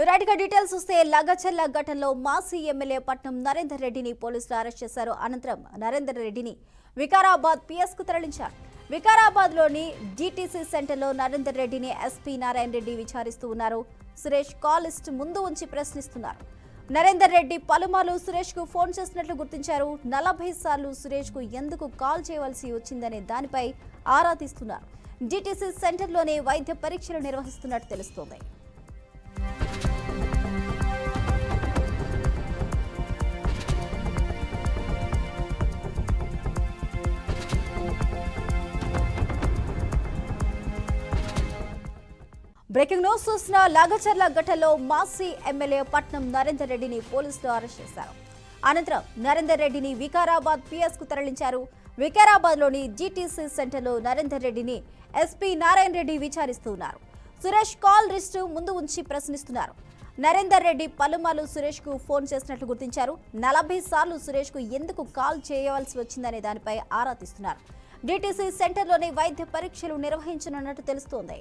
రైట్గా details వస్తే లగచర్ల ఘటనలో మాజీ ఎమ్మెల్యే పట్నం నరేందర్ రెడ్డిని పోలీసులు అరెస్ట్ చేశారు. అనంతరం నరేందర్ రెడ్డిని వికారాబాద్ పిఎస్కు తరలించారు. వికారాబాద్లోని జీటీసీ సెంటర్లో నరేందర్ రెడ్డిని ఎస్పీ నారాయణ రెడ్డి విచారిస్తూ ఉన్నారు. సురేష్ కాల్ లిస్ట్ ముందు ఉంచి ప్రశ్నిస్తున్నారు. నరేందర్ రెడ్డి పలుమార్లు సురేష్ కు ఫోన్ చేసినట్లు గుర్తించారు. 40 సార్లు సురేష్ కు ఎందుకు కాల్ చేయవలసి వచ్చిందనే దానిపై ఆరా తీస్తున్నారు. జీటీసీ సెంటర్లోనే వైద్య పరీక్షలు నిర్వహిస్తున్నట్టు తెలుస్తోంది. బ్రేకింగ్ న్యూస్ చూసిన లగచర్ల ఘటనలో మాజీ ఎమ్మెల్యే పట్నం నరేందర్ రెడ్డిని పోలీసులు అరెస్ట్ చేశారు. అనంతరం నరేందర్ రెడ్డిని వికారాబాద్ పిఎస్ కు తరలించారు. వికారాబాద్లోని జీటీసీ సెంటర్లో నరేందర్ రెడ్డిని ఎస్పీ నారాయణ రెడ్డి విచారిస్తున్నారు. సురేష్ కాల్ లిస్టు ముందు ఉంచి ప్రశ్నిస్తున్నారు. నరేందర్ రెడ్డి పలుమార్లు సురేష్ కు ఫోన్ చేసినట్లు గుర్తించారు. 40 సార్లు సురేష్ కు ఎందుకు కాల్ చేయవలసి వచ్చిందనే దానిపై ఆరా తీస్తున్నారు. జీటీసీ సెంటర్లోని వైద్య పరీక్షలు నిర్వహించనున్నట్టు తెలుస్తోంది.